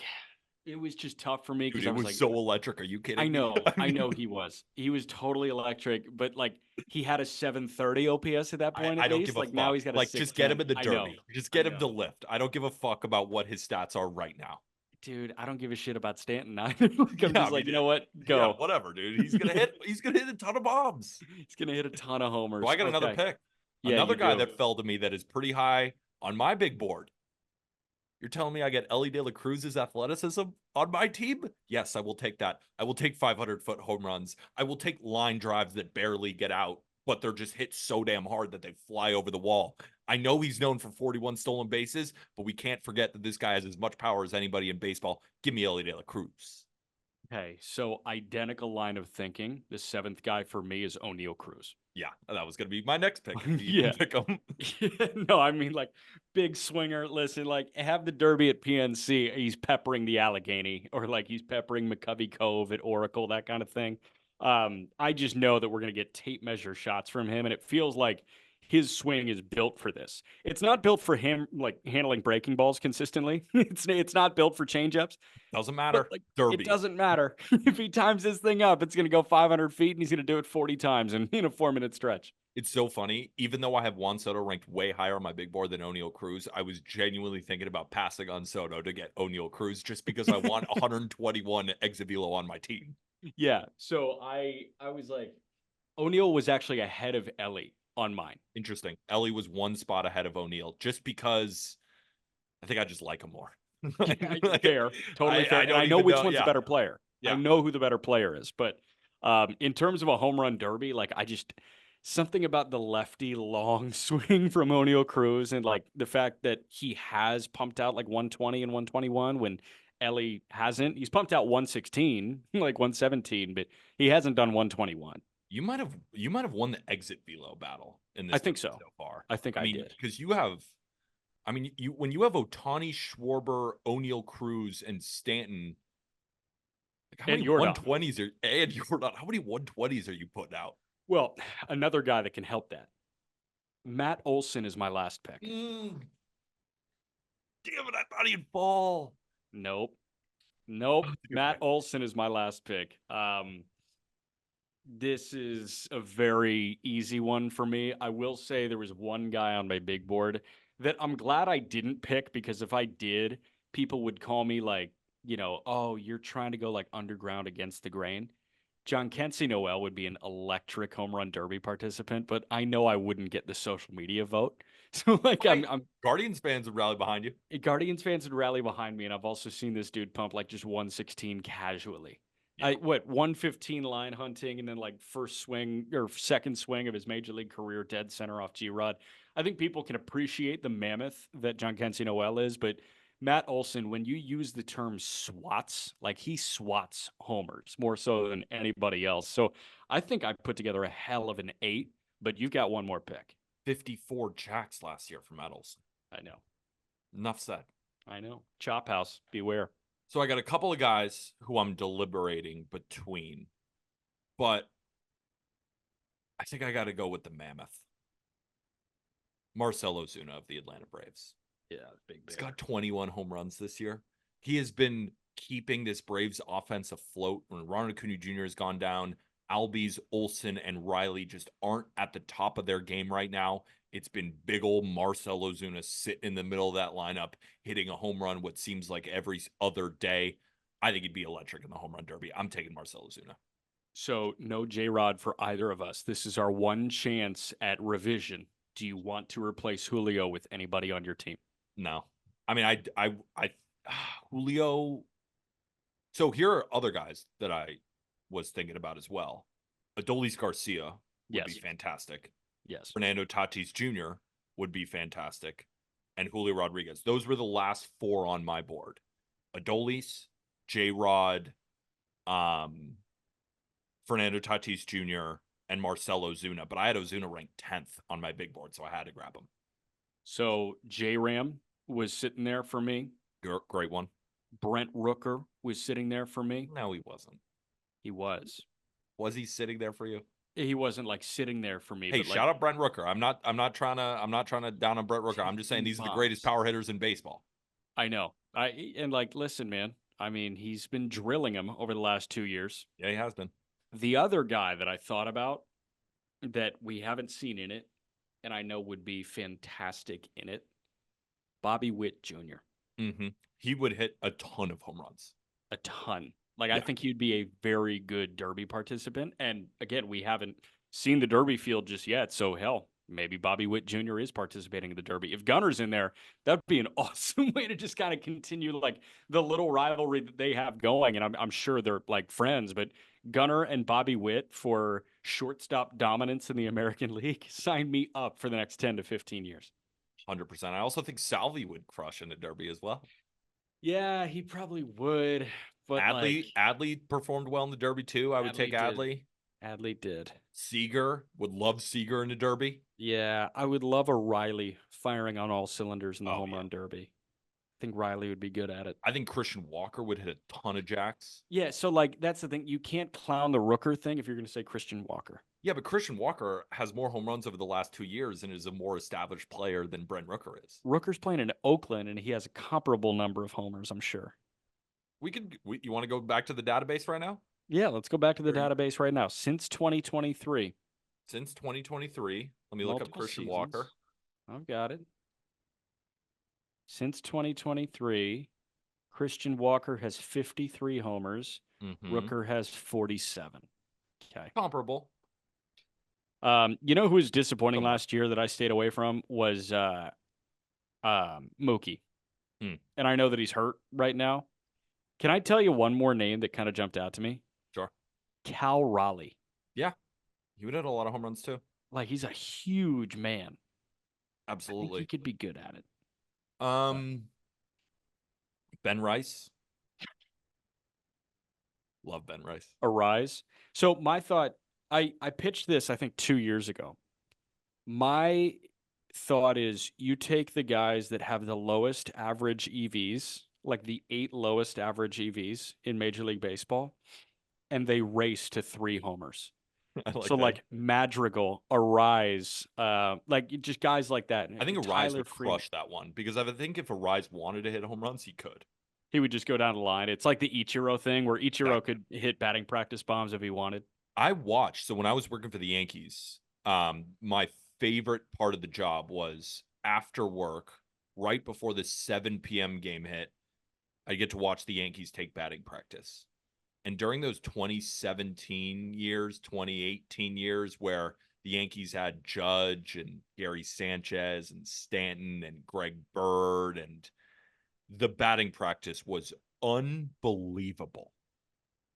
it was just tough for me Dude, because it I was was like, so electric. Are you kidding me? I know he was. He was totally electric, but like he had a 730 OPS at that point I at don't give least. a Like now fuck. he's got a Like, just get him 610. in the I know. derby. Just I get him to know. lift. I don't give a fuck about what his stats are right now. Dude, I don't give a shit about Stanton either. Like, I'm Yeah, just like, you know what? yeah, Go. whatever, dude. He's gonna hit. He's gonna hit a ton of bombs. He's gonna hit a ton of homers. So I got another Okay. pick. Yeah, Another you guy do. that fell to me that is pretty high on my big board. You're telling me I get Ellie De La Cruz's athleticism on my team? Yes, I will take that. I will take 500-foot home runs. I will take line drives that barely get out, but they're just hit so damn hard that they fly over the wall. I know he's known for 41 stolen bases, but we can't forget that this guy has as much power as anybody in baseball. Give me Ellie De La Cruz. Okay, so identical line of thinking. The 7th guy for me is O'Neal Cruz. Yeah, that was going to be my next pick. Yeah. Pick him. No, I mean like big swinger. Listen, like have the Derby at PNC. He's peppering the Allegheny, or like he's peppering McCovey Cove at Oracle, that kind of thing. I just know that we're gonna get tape measure shots from him, and it feels like his swing is built for this. It's not built for him like handling breaking balls consistently. It's not built for changeups. Doesn't But matter. like, Derby. it doesn't matter. If he times this thing up, it's going to go 500 feet and he's going to do it 40 times in a 4-minute stretch. It's so funny. Even though I have Juan Soto ranked way higher on my big board than O'Neal Cruz, I was genuinely thinking about passing on Soto to get O'Neal Cruz just because I want 121 exit velo on my team. Yeah. So I was like, O'Neal was actually ahead of Ellie on mine. Interesting. Ellie was one spot ahead of O'Neal just because I think I just like him more. Fair. Totally fair. I And don't I know even which know. one's Yeah. the better player. Yeah. I know who the better player is. But in terms of a home run derby, like something about the lefty long swing from O'Neal Cruz and like the fact that he has pumped out like 120 and 121 when Ellie hasn't. He's pumped out 116, like 117, but he hasn't done 121. You might have won the exit velo battle in I this think derby so. so far. I think I I mean, did. because you when you have Otani, Schwarber, O'Neal Cruz, and Stanton, like how And many Jordan. 120s are and you're not how many 120s are you putting out? Well, another guy that can help that. Matt Olson is my last pick. Damn it, I thought he'd fall. Nope. Oh, Nope. that's a good Matt pick. Olson is my last pick. This is a very easy one for me. I will say there was one guy on my big board that I'm glad I didn't pick because if I did, people would call me like, oh, you're trying to go like underground against the grain. John Kensey Noel would be an electric home run derby participant, but I know I wouldn't get the social media vote. So like Okay. I'm Guardians fans would rally behind you. Guardians fans would rally behind me, and I've also seen this dude pump like just 116 casually. Yeah. 115 line hunting, and then like first swing or second swing of his major league career, dead center off G-Rod. I think people can appreciate the mammoth that John Kensey Noel is, but Matt Olson, when you use the term swats, like he swats homers more so than anybody else. So I think I put together a hell of an 8, but you've got one more pick. 54 jacks last year from Edelson. I know. Enough said. I know. Chop house, beware. So I got a couple of guys who I'm deliberating between, but I think I got to go with the mammoth. Marcell Ozuna of the Atlanta Braves. Yeah, big. He's got 21 home runs this year. He has been keeping this Braves offense afloat. When Ronald Acuna Jr. has gone down, Albies, Olson, and Riley just aren't at the top of their game right now. It's been big old Marcell Ozuna sitting in the middle of that lineup, hitting a home run what seems like every other day. I think he'd be electric in the home run derby. I'm taking Marcell Ozuna. So no J-Rod for either of us. This is our one chance at revision. Do you want to replace Julio with anybody on your team? No. I mean, Julio. So here are other guys that I was thinking about as well. Adolis Garcia would be Yes. fantastic. Yes. Fernando Tatis Jr. would be fantastic. And Julio Rodriguez. Those were the last 4 on my board. Adolis, J-Rod, Fernando Tatis Jr., and Marcell Ozuna. But I had Ozuna ranked 10th on my big board, so I had to grab him. So J-Ram was sitting there for me. Great one. Brent Rooker was sitting there for me. No, he wasn't. He was. Was he sitting there for you? He wasn't like sitting there for me. Hey, but shout out Brent Rooker. I'm not trying to down on Brent Rooker. I'm just saying these are the greatest power hitters in baseball. I know. Listen, man. I mean, he's been drilling him over the last 2 years. Yeah, he has been. The other guy that I thought about that we haven't seen in it, and I know would be fantastic in it, Bobby Witt Jr. Mm-hmm. He would hit a ton of home runs. A ton. Like, yeah. I think he'd be a very good Derby participant. And again, we haven't seen the Derby field just yet. So, hell, maybe Bobby Witt Jr. is participating in the Derby. If Gunner's in there, that'd be an awesome way to just kind of continue like the little rivalry that they have going. And I'm sure they're like friends, but Gunner and Bobby Witt for shortstop dominance in the American League, sign me up for the next 10 to 15 years. 100%. I also think Salvi would crush in the Derby as well. Yeah, he probably would. But Adley performed well in the Derby too. I would take Adley. Adley did. Seager, would love Seager in the Derby. Yeah, I would love a Riley firing on all cylinders in the home run derby. I think Riley would be good at it. I think Christian Walker would hit a ton of jacks. Yeah, so like that's the thing. You can't clown the Rooker thing if you're going to say Christian Walker. Yeah, but Christian Walker has more home runs over the last 2 years and is a more established player than Brent Rooker is. Rooker's playing in Oakland, and he has a comparable number of homers, I'm sure. You want to go back to the database right now? Yeah, let's go back to the database right now. Since 2023. Since 2023. Let me look up Christian Walker. I've got it. Since 2023, Christian Walker has 53 homers. Rooker has 47. Okay. Comparable. You know who was disappointing last year that I stayed away from was Mookie. And I know that he's hurt right now. Can I tell you one more name that kind of jumped out to me? Sure. Cal Raleigh. Yeah. He would hit a lot of home runs too. Like he's a huge man. I think he Absolutely. could be good at it. But Um, Ben Rice. Love Ben Rice. Arise. So my thought, I pitched this I think 2 years ago. My thought is you take the guys that have the lowest average EVs, like the 8 lowest average EVs in Major League Baseball, and they race to 3 homers. I So like that. like Madrigal, Arise, like just guys like that. I think Arise Tyler would Freeman, crush that one because I think if Arise wanted to hit home runs, he could. he would just go down the line. It's like the Ichiro thing where Ichiro Exactly. could hit batting practice bombs if he wanted. I watched. So when I was working for the Yankees, my favorite part of the job was after work, right before the 7 p.m. game hit, I get to watch the Yankees take batting practice. And during those 2017 years, 2018 years, where the Yankees had Judge and Gary Sanchez and Stanton and Greg Bird, and the batting practice was unbelievable.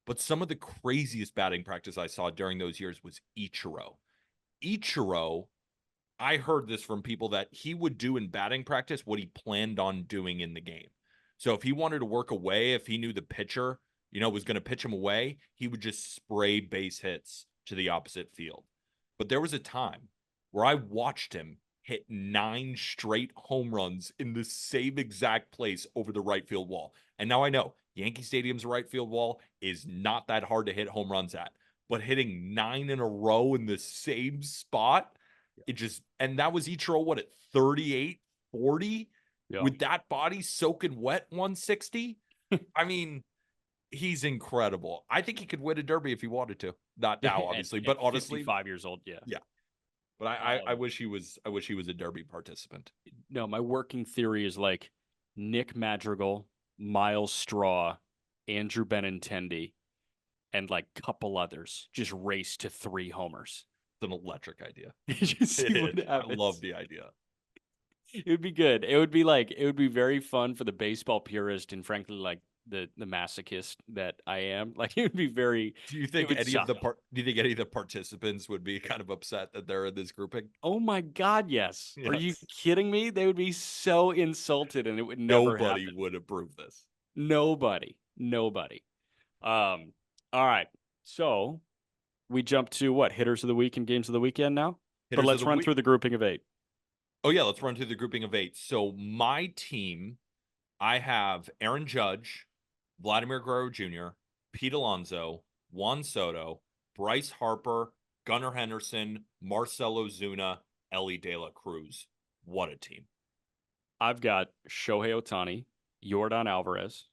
But some of the craziest batting practice I saw during those years was Ichiro. Ichiro, I heard this from people that he would do in batting practice what he planned on doing in the game. So if he wanted to work away, if he knew the pitcher, was going to pitch him away, he would just spray base hits to the opposite field. But there was a time where I watched him hit 9 straight home runs in the same exact place over the right field wall. And now I know Yankee Stadium's right field wall is not that hard to hit home runs at, but hitting 9 in a row in the same spot, and that was Ichiro, what, at 38, 40, Yeah. with that body soaking wet 160? I mean, he's incredible. I think he could win a derby if he wanted to. Not now, obviously, but At honestly, 55 years old, yeah. yeah. But I wish he was a derby participant. No, my working theory is like Nick Madrigal, Miles Straw, Andrew Benintendi, and like couple others just race to 3 homers. It's an electric idea. Just see It what is. I love happens. the idea. It would be good. It would be very fun for the baseball purist and frankly like the masochist that I am. Like it would be very Do you it think would any of suck. the participants would be kind of upset that they're in this grouping? Oh my God, yes. Are you Yes. kidding me? They would be so insulted and it would never Nobody happen. would approve this. Nobody. Nobody. All right. So we jump to what? Hitters of the week and games of the weekend now? But Hitters of let's the run week. through the grouping of 8. Oh yeah, let's run through the grouping of 8. So my team, I have Aaron Judge, Vladimir Guerrero Jr., Pete Alonso, Juan Soto, Bryce Harper, Gunnar Henderson, Marcelo Zuna, Ellie De La Cruz. What a team. I've got Shohei Ohtani, Yordan Alvarez,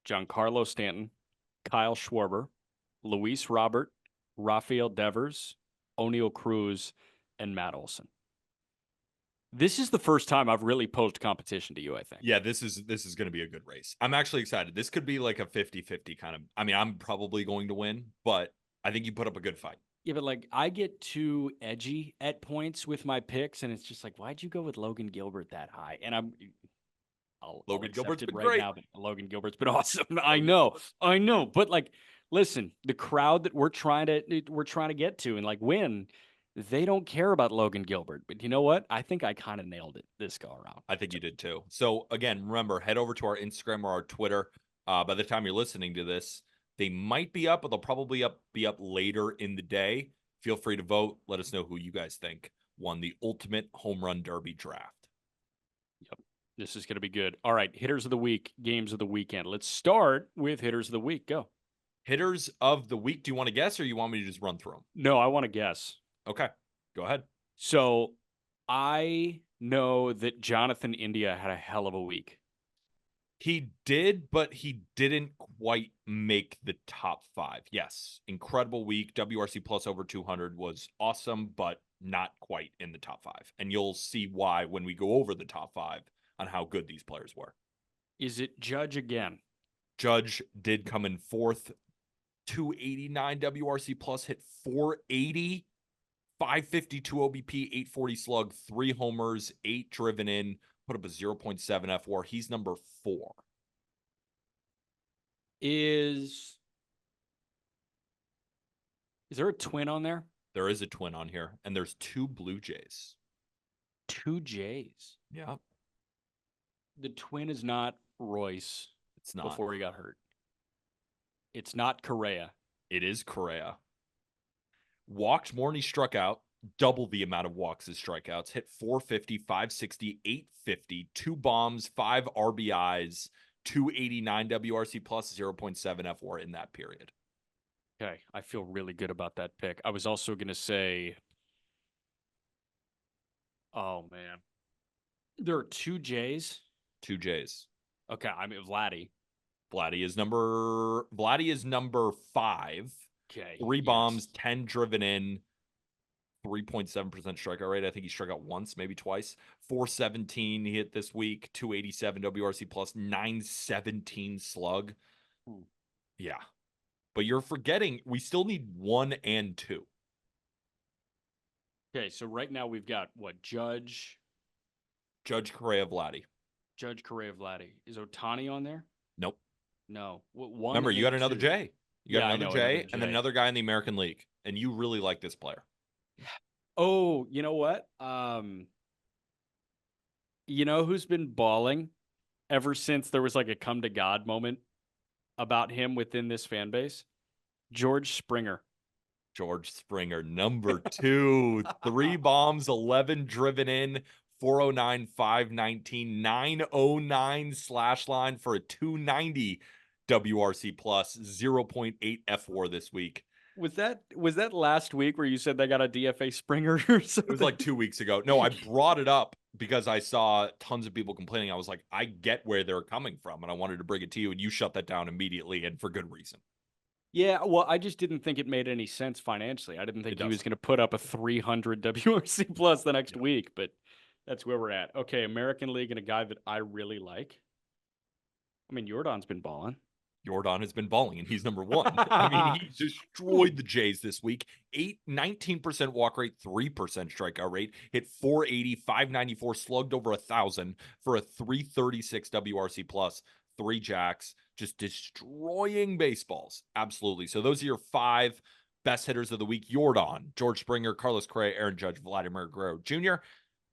Giancarlo Stanton, Kyle Schwarber, Luis Robert, Rafael Devers, O'Neill Cruz, and Matt Olson. This is the first time I've really posed competition to you, I think. Yeah, this is going to be a good race. I'm actually excited. This could be like a 50-50 kind of. I mean, I'm probably going to win, but I think you put up a good fight. Yeah, but like I get too edgy at points with my picks, and it's just like, why'd you go with Logan Gilbert that high? And I'll Logan accept Gilbert's it been right great. now, but Logan Gilbert's been awesome. I know. But like, listen, the crowd that we're trying to get to and like win, they don't care about Logan Gilbert. But you know what? I think I kind of nailed it this go around. I think you did too. So again, remember, head over to our Instagram or our Twitter. By the time you're listening to this, they might be up, but they'll probably be up later in the day. Feel free to vote. Let us know who you guys think won the ultimate home run derby draft. Yep. This is going to be good. All right, hitters of the week, games of the weekend. Let's start with hitters of the week. Go. Hitters of the week. Do you want to guess or you want me to just run through them? No, I want to guess. Okay, go ahead. So I know that Jonathan India had a hell of a week. He did, but he didn't quite make the top 5. Yes, incredible week. WRC plus over 200 was awesome, but not quite in the top 5. And you'll see why when we go over the top 5 on how good these players were. Is it Judge again? Judge did come in 4th, 289 WRC plus, hit 480, 552 OBP, 840 slug, 3 homers, 8 driven in, put up a 0.7 F4. He's number 4. Is there a twin on there? There is a twin on here, and there's 2 Blue Jays. 2 Jays. Yeah, The twin is not Royce it's not. before he got hurt. It's not Correa. It is Correa. Walked more than he struck out. Double the amount of walks as strikeouts. Hit 450, 560, 850, 2 bombs, 5 RBIs, 289 WRC plus, 0.7 F4 in that period. Okay, I feel really good about that pick. I was also going to say, oh man, there are 2 Jays. 2 Jays. Okay, I mean Vladdy. Vladdy is number 5. Okay, 3 bombs, yes. 10 driven in, 3.7% strikeout rate. I think he struck out once, maybe twice. 417 he hit this week, 287 WRC plus, 917 slug. Hmm. Yeah. But you're forgetting we still need 1 and 2. Okay, so right now we've got what? Judge Correa, Vladdy. Correa, Vladdy. Is Otani on there? Nope. No. One Remember, you got and another 2. J. You got Yeah, I another know, J, another and then J. another guy in the American League. And you really like this player. Oh, you know what? You know who's been balling ever since there was like a come to God moment about him within this fan base? George Springer. George Springer, number 2. 3 bombs, 11 driven in, 409, 519, 909 slash line for a 290 WRC plus, 0.8 F4 this week. Was that last week where you said they got a DFA Springer or something? It was like 2 weeks ago. No, I brought it up because I saw tons of people complaining. I was like, I get where they're coming from, and I wanted to bring it to you, and you shut that down immediately, and for good reason. Yeah, well, I just didn't think it made any sense financially. I didn't think he was going to put up a 300 WRC plus the next week, but that's where we're at. Okay, American League and a guy that I really like. I mean, Jordan's been balling. Jordan has been balling, and he's number 1. I mean, he destroyed the Jays this week. 19% walk rate, 3% strikeout rate. Hit 480, 594, slugged over 1,000 for a 336 WRC plus, 3 jacks, just destroying baseballs. Absolutely. So those are your 5 best hitters of the week. Jordan, George Springer, Carlos Correa, Aaron Judge, Vladimir Guerrero Jr.,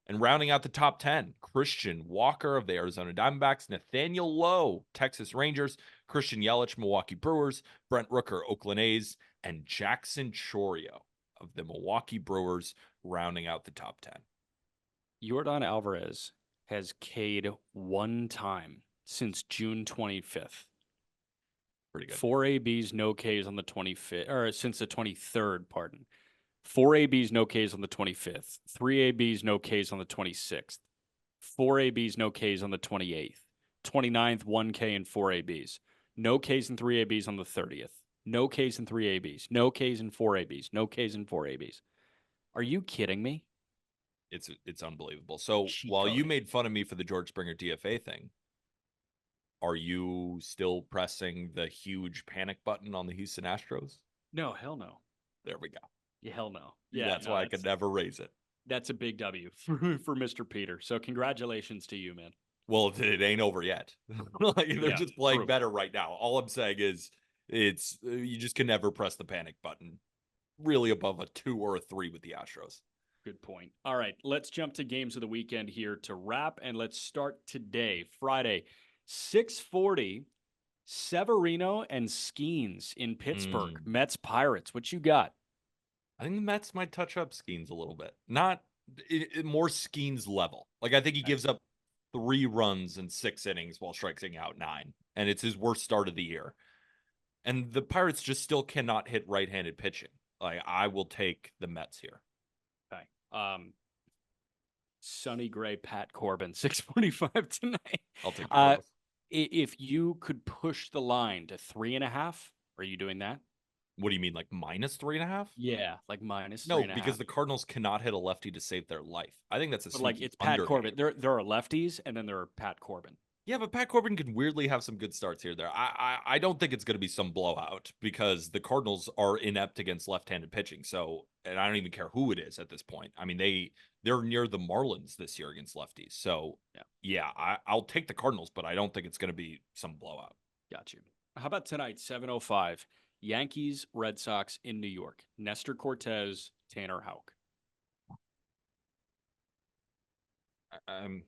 and rounding out the top 10, Christian Walker of the Arizona Diamondbacks, Nathaniel Lowe, Texas Rangers, Christian Yelich, Milwaukee Brewers, Brent Rooker, Oakland A's, and Jackson Chorio of the Milwaukee Brewers, rounding out the top 10. Jordan Alvarez has K'd 1 time since June 25th. Pretty good. 4 ABs, no Ks on the 25th, or since the 23rd, pardon. 4 ABs, no Ks on the 25th. 3 ABs, no Ks on the 26th. 4 ABs, no Ks on the 28th. 29th, 1 K and 4 ABs. No Ks and 3 ABs on the 30th. No Ks and 3 ABs. No Ks and 4 ABs. No Ks and 4 ABs. Are you kidding me? It's unbelievable. So Cheat while you code. made fun of me for the George Springer DFA thing, are you still pressing the huge panic button on the Houston Astros? No, hell no. There we go. Yeah, hell no. Yeah, That's no, why I could never raise it. That's a big W for Mr. Peter. So congratulations to you, man. Well, it ain't over yet. Like, they're just playing true. better right now. All I'm saying is it's you just can never press the panic button really above a 2 or a 3 with the Astros. Good point. All right, let's jump to games of the weekend here to wrap, and let's start today, Friday, 6:40, Severino and Skeens in Pittsburgh. Mets Pirates. What you got? I think the Mets might touch up Skeens a little bit. Not more Skeens level. Like, I think he gives up 3 runs in 6 innings while striking out 9, and it's his worst start of the year. And the Pirates just still cannot hit right-handed pitching. Like, I will take the Mets here. Okay. Sonny Gray, Pat Corbin, 6:45 tonight. I'll take the Cardinals. If you could push the line to 3.5, are you doing that? What do you mean, like -3.5? Yeah, like minus No, 3.5. because the Cardinals cannot hit a lefty to save their life. I think that's a But like sneaky it's Pat underrated. Corbin. There are lefties, and then there are Pat Corbin. Yeah, but Pat Corbin can weirdly have some good starts here. There, I don't think it's going to be some blowout because the Cardinals are inept against left-handed pitching. So, and I don't even care who it is at this point. I mean, they're near the Marlins this year against lefties. So, yeah, I'll take the Cardinals, but I don't think it's going to be some blowout. Got you. How about tonight, 7:05, Yankees, Red Sox in New York. Nestor Cortez Tanner Houck. Um,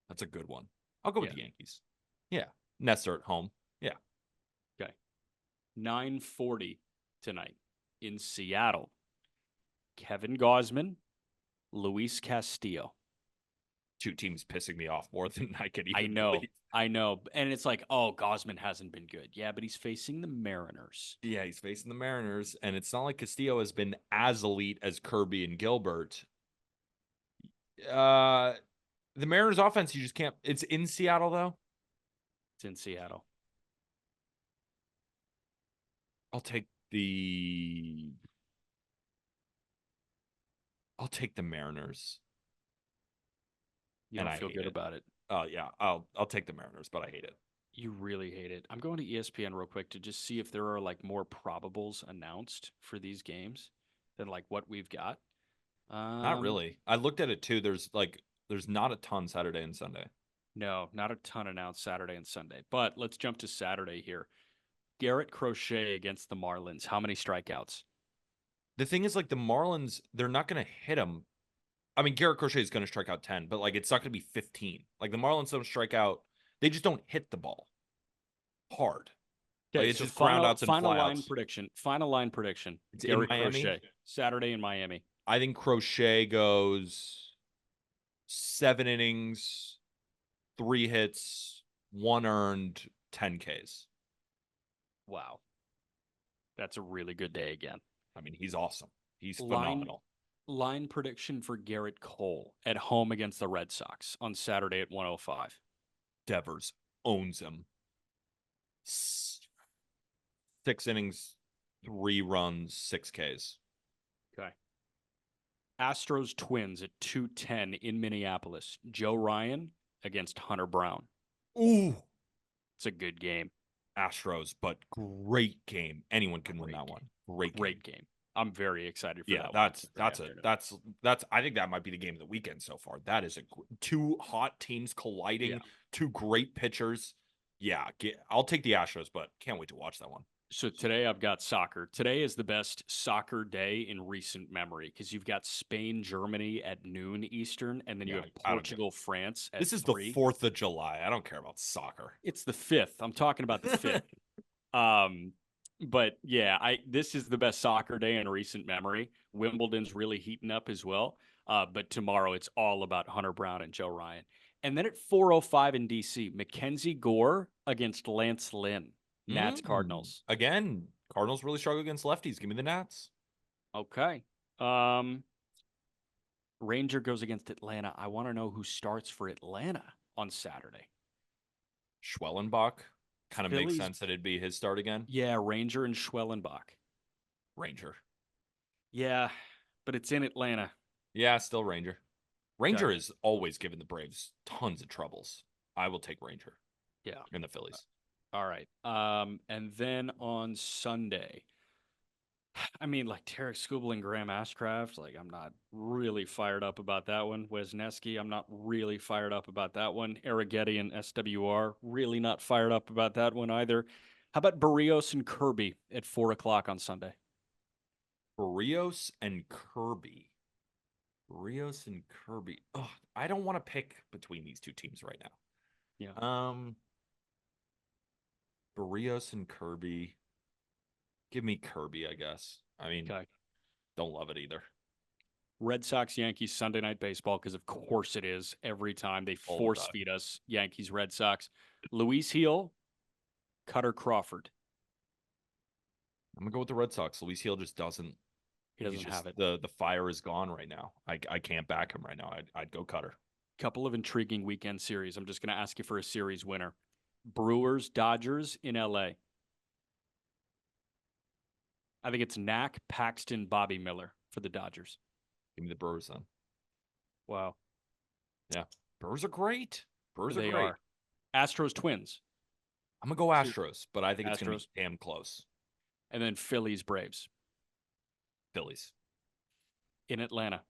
that's a good one. I'll go with Yeah. the Yankees. Yeah. Nestor at home. Yeah. Okay. 9:40 tonight in Seattle. Kevin Gausman, Luis Castillo. Two teams pissing me off more than I could I even know. believe. I know. And it's like, oh, Gausman hasn't been good. Yeah, but he's facing the Mariners. Yeah, he's facing the Mariners, and it's not like Castillo has been as elite as Kirby and Gilbert. Uh, the Mariners offense, you just can't. It's in Seattle though. It's in Seattle. I'll take the. I'll take the Mariners, You and don't I feel hate good it. about it. Oh yeah, I'll take the Mariners, but I hate it. You really hate it. I'm going to ESPN real quick to just see if there are like more probables announced for these games than like what we've got. Not really. I looked at it too. There's not a ton Saturday and Sunday. No, not a ton announced Saturday and Sunday. But let's jump to Saturday here. Garrett Crochet against the Marlins. How many strikeouts? The thing is, like the Marlins, they're not going to hit him. I mean, Garrett Crochet is going to strike out 10, but like it's not going to be 15. Like the Marlins don't strike out; they just don't hit the ball hard. Like Okay, it's so just ground outs and final line flyouts. prediction. Final line prediction. It's in Garrett Miami. Crochet. Saturday in Miami. I think Crochet goes 7 innings, 3 hits, 1 earned, 10 Ks. Wow. That's a really good day again. I mean, he's awesome. He's Line phenomenal. line prediction for Garrett Cole at home against the Red Sox on Saturday at 105. Devers owns him. 6 innings, 3 runs, 6 Ks. Okay. Astros Twins at 210 in Minneapolis. Joe Ryan against Hunter Brown. Ooh, It's a good game. Astros, but great game. Anyone can win Great that game. one. Great game. I'm very excited for Yeah, that that's one. that's I think that might be the game of the weekend so far. That is two hot teams colliding, Yeah. two great pitchers. Yeah, I'll take the Astros, but can't wait to watch that one. So today I've got soccer. Today is the best soccer day in recent memory because you've got Spain, Germany at noon Eastern, and then you Yeah, have I don't care. Portugal, France at This is 3. the 4th of July. I don't care about soccer. It's the 5th. I'm talking about the 5th. But yeah, this is the best soccer day in recent memory. Wimbledon's really heating up as well. But tomorrow it's all about Hunter Brown and Joe Ryan. And then at 4:05 in DC, Mackenzie Gore against Lance Lynn. Nats Cardinals. Again, Cardinals really struggle against lefties. Give me the Nats. Okay. Ranger goes against Atlanta. I want to know who starts for Atlanta on Saturday. Schwellenbach. Kind of makes Phillies- sense that it'd be his start again. Yeah, Ranger and Schwellenbach. Ranger. Yeah, but it's in Atlanta. Yeah, still Ranger. Ranger Okay. is always giving the Braves tons of troubles. I will take Ranger. Yeah. In the Phillies. All right. And then on Sunday, I mean, like Tarek Skubal and Graham Ashcraft, like I'm not really fired up about that one. Wesneski, I'm not really fired up about that one. Arrighetti and SWR, really not fired up about that one either. How about Barrios and Kirby at 4:00 on Sunday? Barrios and Kirby. Barrios and Kirby. Oh, I don't want to pick between these two teams right now. Yeah. Barrios and Kirby. Give me Kirby, I guess. I mean, Okay. don't love it either. Red Sox Yankees Sunday Night Baseball, because of course it is every time they All the force time. feed us Yankees Red Sox. Luis Heel, Cutter Crawford. I'm gonna go with the Red Sox. Luis Heel just doesn't. He doesn't have it. The fire is gone right now. I can't back him right now. I'd go Cutter. Couple of intriguing weekend series. I'm just going to ask you for a series winner. Brewers, Dodgers in LA. I think it's Knack, Paxton, Bobby Miller for the Dodgers. Give me the Brewers then. Wow. Yeah. Brewers are great. Brewers They are great. are. Astros, Twins. I'm gonna go Astros, but I think it's gonna Astros. be damn close. And then Phillies, Braves Phillies. in Atlanta.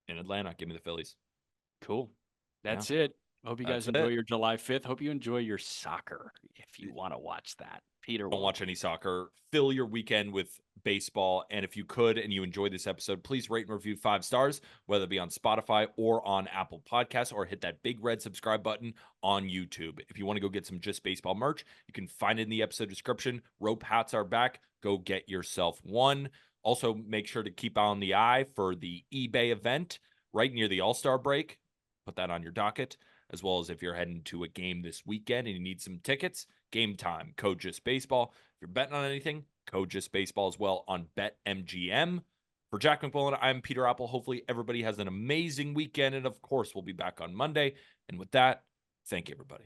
In Atlanta. Give me the Phillies. Cool. That's it. Hope you guys That's enjoy it. your July 5th. Hope you enjoy your soccer if you want to watch that. Peter Don't won't. watch any soccer. Fill your weekend with baseball. And if you could and you enjoyed this episode, please rate and review 5 stars, whether it be on Spotify or on Apple Podcasts, or hit that big red subscribe button on YouTube. If you want to go get some Just Baseball merch, you can find it in the episode description. Rope hats are back. Go get yourself one. Also, make sure to keep on the eye for the eBay event right near the All-Star break. Put that on your docket, as well as if you're heading to a game this weekend and you need some tickets. Game time, code Just Baseball. If you're betting on anything, code Just Baseball as well on BetMGM. For Jack McMullen, I'm Peter Apple. Hopefully everybody has an amazing weekend. And of course, we'll be back on Monday. And with that, thank you, everybody.